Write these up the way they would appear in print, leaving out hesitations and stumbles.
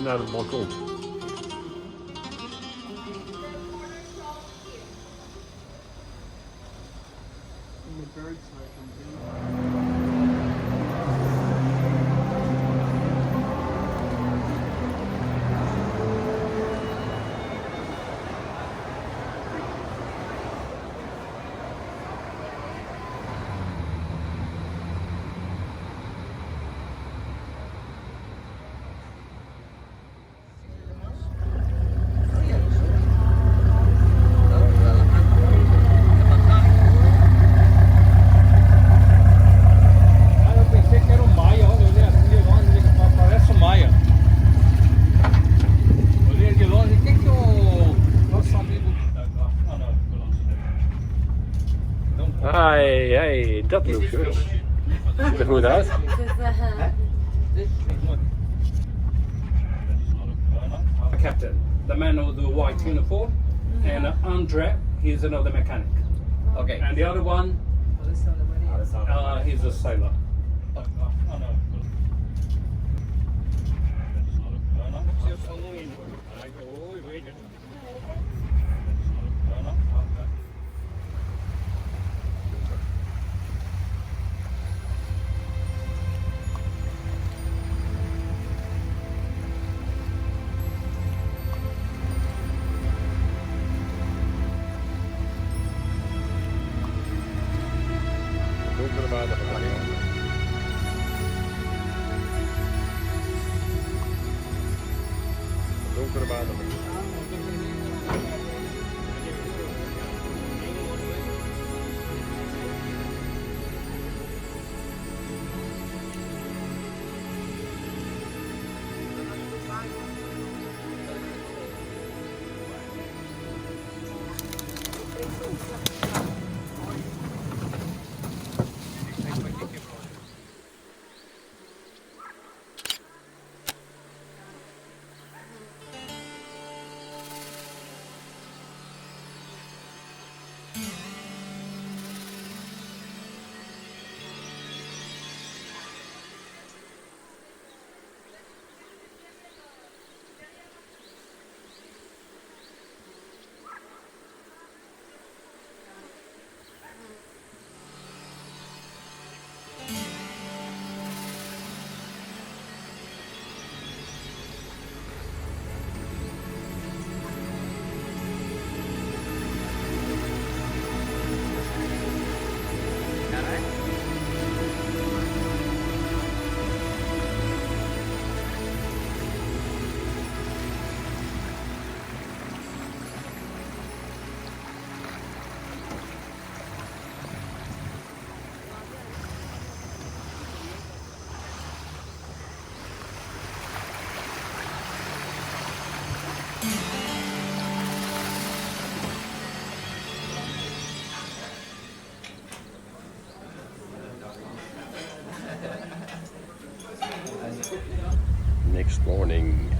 naar het balkon. Hey, dat looks good. Ziet er goed uit. Captain, the man with the white uniform, and Andre, he's another mechanic. Okay. And the other one, he's a sailor. Donkere watervlakte. Donkere watervlakte. Next morning.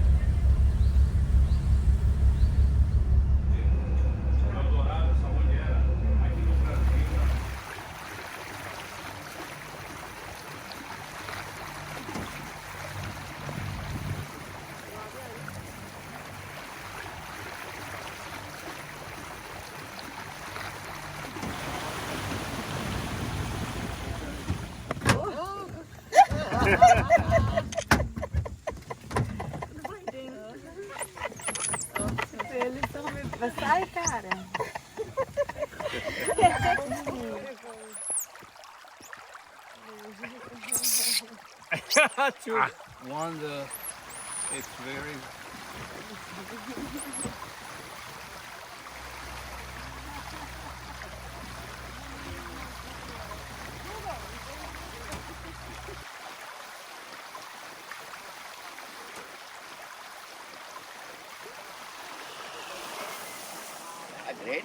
Wat sai, cara? Wonder, it's very. Great.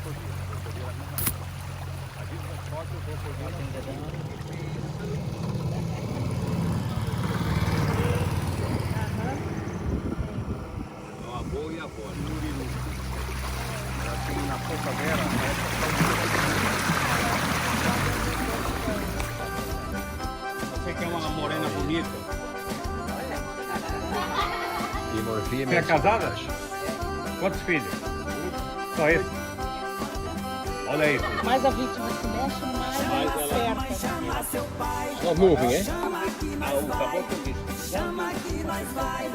Uma boa e a boa. Assim na costadeira, Você quer uma morena bonita? Hier worden 4 Você é mensen. casada? Quantos filhos? Só esse? Olha isso. Mais a vítima se mexe, mais ela acerta. Not moving, hè? Ah, o sabor que eu disse. Chama que nós vai,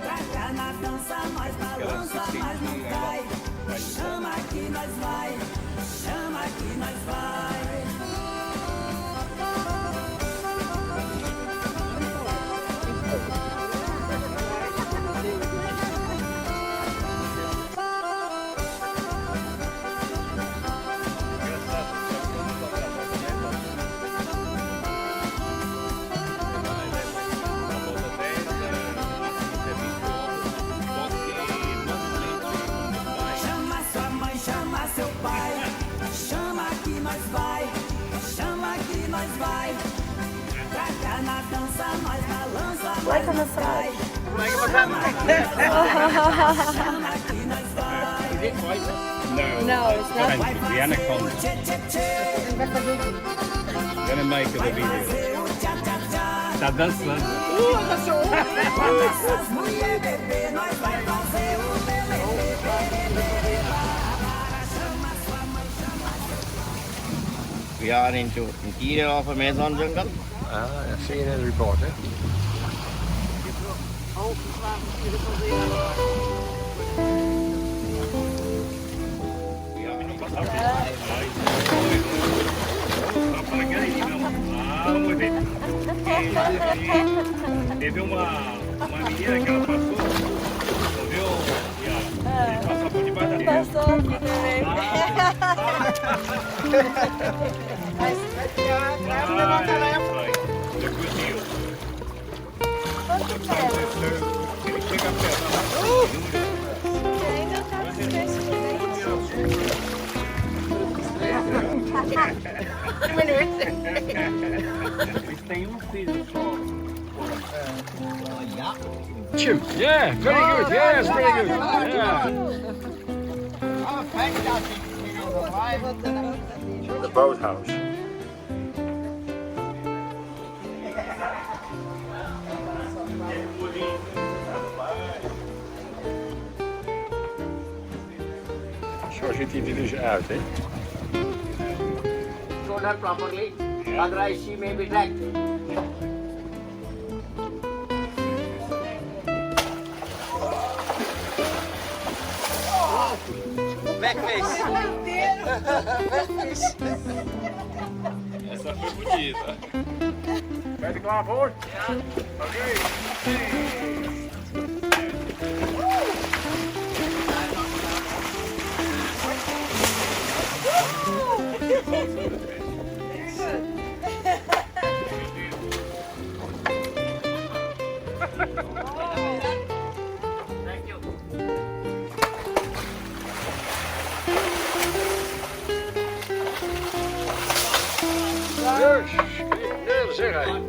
pra cá na dança nós balança, nós não cai. Chama que nós vai, chama que nós vai. Chama sua mãe, chama seu pai, chama que nós vai, chama que nós vai. Pra cá na dança nós balança, nós não cai. Chama que nós vai. Is it white? No. No, it's not. Orange, the anaconda. Tchê, tchê, tchê. Vai fazer o quê? Gonna make the video. Fazer o tchá, tchá, tchá. Tá dançando. Nossas mulher bebê, nós vai fazer o lelê, lelê, chama sua mãe, chama seu We are into interior of Amazon jungle. Ah, ja, CNN report, hè? Ah, muito bem. Teve uma menina que ela passou, viu? Ele passou por debaixo da mesa. Passou aqui também. Mas grávida não telefone. Depois viu. Quanto tempo? Ele chega perto. Ainda tá desvestindo. Eles têm um filho só. Chimp. Yeah, very good. Yes, very good. Yeah. The boathouse. Zo ziet hij er dus uit, hè? Control her properly, otherwise she may be dragged. Backface. Essa foi bonita. Ben je er klaar voor? Ja. Oké. Dus, nee, zeg hij.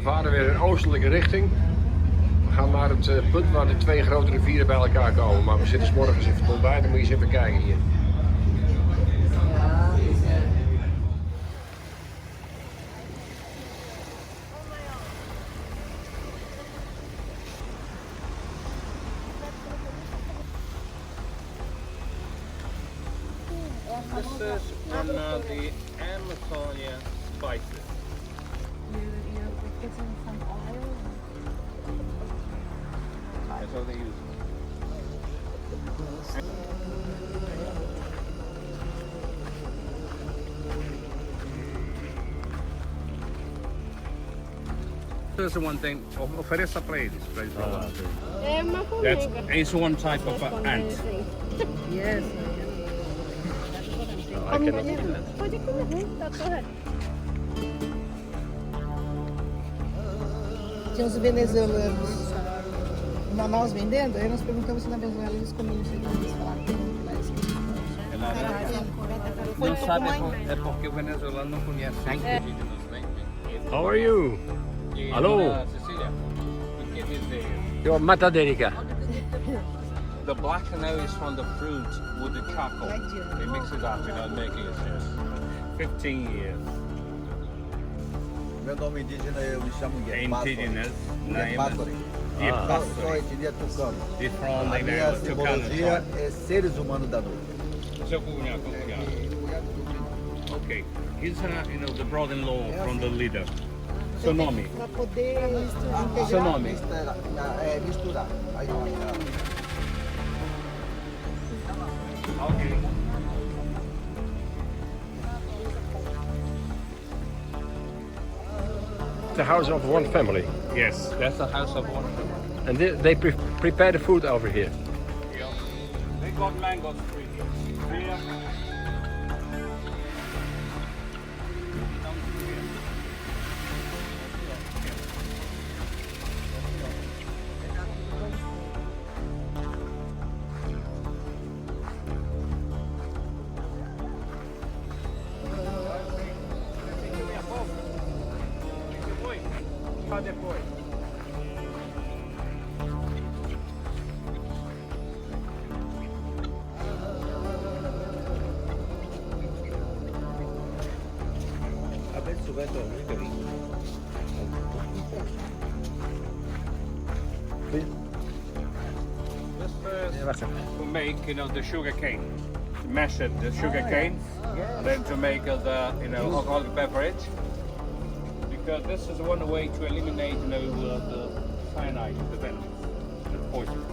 We varen weer in oostelijke richting. We gaan naar het punt waar de twee grote rivieren bij elkaar komen. Maar we zitten 's morgens even te ontbijten, dan moet je eens even kijken hier. This is from the Amazonia spices. You're putting some oil. That's all they use. This is one thing. Ofereça para eles, para eles lá. É uma formiga. It's one type of ant. Yes. I Pode comer, tá correto. Tinha uns venezuelanos em Manaus vendendo, aí nós perguntamos se na Venezuela eles comiam isso aí, eles falaram que não, mas... Não sabe, é porque o venezuelano não conhece. How are you? Hello. Cecilia, you give me You're Mataderica. the black now is from the fruit with the charcoal. They mix it up without making it. 15 years. Meu nome indígena eu me chamo Guilherme. Indigenous name Pássaro. is Sou etnia tucano. It's from A minha simbologia é seres humanos da noite. Seu cunhado, okay. He's the brother-in-law from the leader. Seu nome? Para poder Seu nome? Misturar. Aí, Okay. The house of one family. Yes, that's the house of one. And they prepare the food over here. Yeah. They got mangoes free here. Depois. To make the sugar cane, mash the sugar cane, then to make the alcoholic beverage. Because this is one way to eliminate the cyanide, the venom, the poison.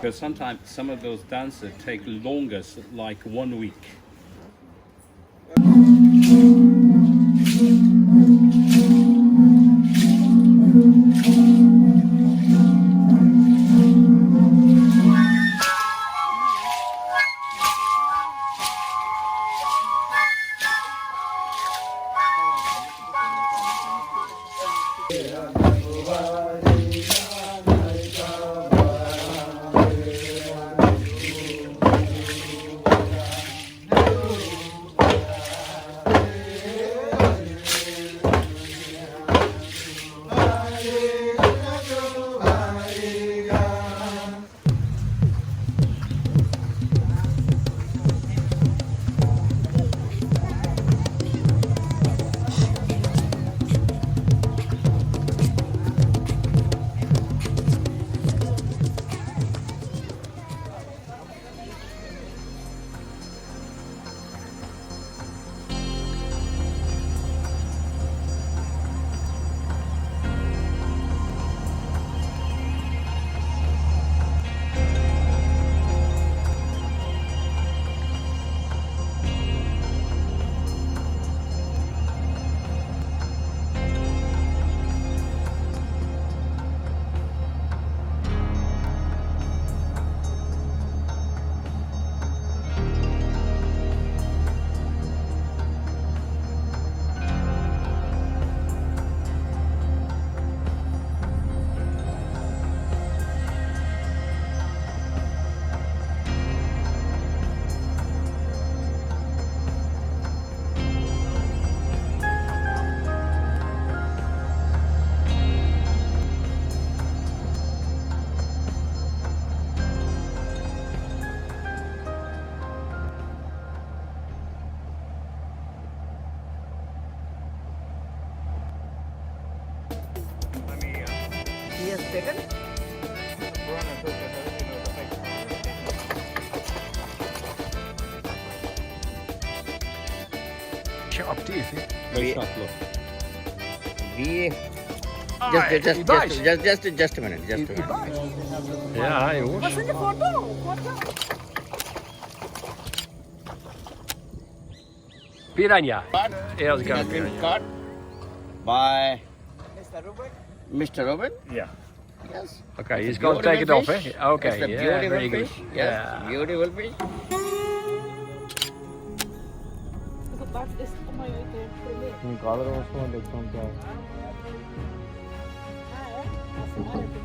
Because sometimes some of those dances take longer, like 1 week. taken? Brother took the big Actief, hè? Very sharp look. We Ah, just die buis. just a minute. Just a minute. Ja, jongens. Wat is de foto? Piranha. Ja, ik kan piranha. Caught by Mr. Ruben? Mr. Robin. Yeah. Yes. Okay, he's going to take it off, Beautiful hè? fish. Okay, It's a yeah, beautiful very good. fish. Yes, Yeah. beautiful fish. O barco desse tamanho aí tem primeiro. Em quadro eu sou onde são que Ah, é? Nossa, olha, tem.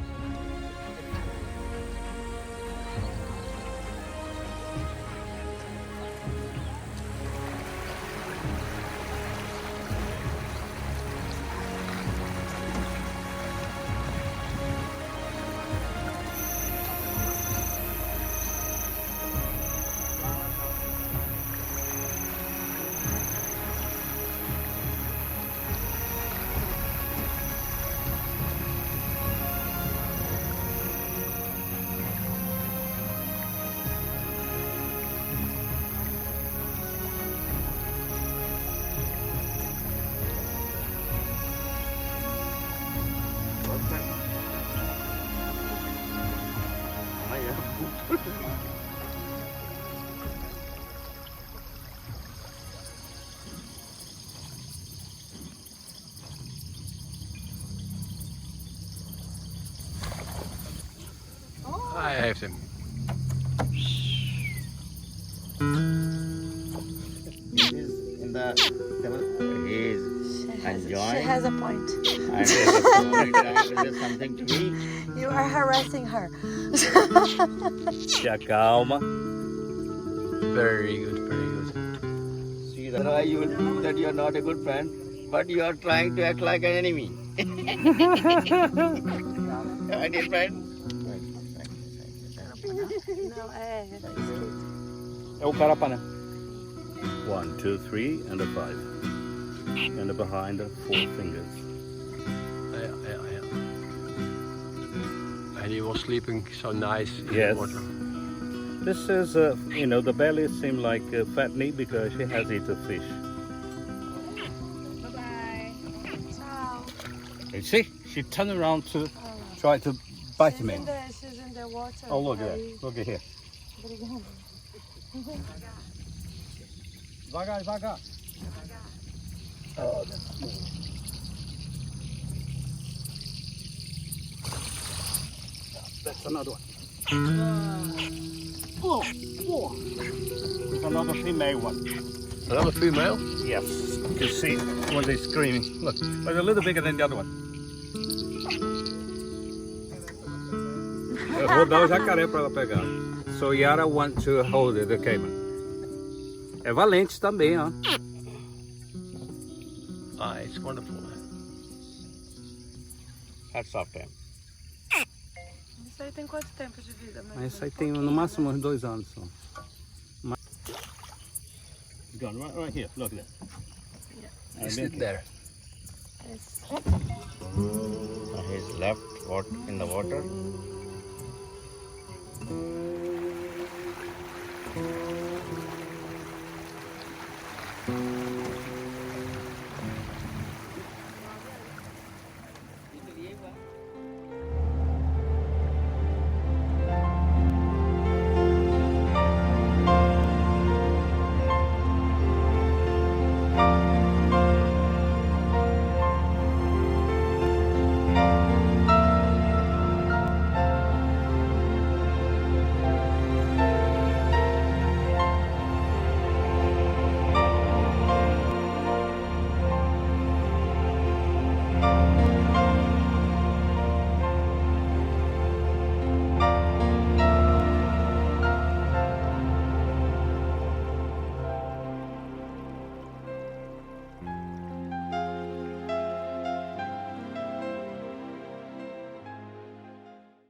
Hij heeft hem. He is in the he is enjoying. She has a point. And is there something to eat? You are harassing her. Já calma. Very good, very good. See that why you will prove that you are not a good friend, but you are trying to act like an enemy. My dear friend. Não, é. É o carapané. 1, 2, 3 and a 5. And behind 4 fingers. Ja. And he was sleeping so nice in Yes. the water. This is, the belly seem like fat meat because she has eaten fish. Bye-bye. Ciao. You see, she turned around to try to bite him in. She's in the water. Oh, look at that. Look at here. Devagar, devagar. Oh, that's small. That's another one. Oh. There's another female one. Another female? Yes. You see when they're screaming. Look, but a little bigger than the other one. Eu vou dar o jacaré para ela pegar. So Yara want to hold the caiman. É valente também, ó. Ah, it's wonderful. Hats off them. Isso aí tem quanto tempo de vida? Mas isso aí tem no máximo uns 2 anos só. Gone right here. Look at that. He's sitting there. He's left in the water.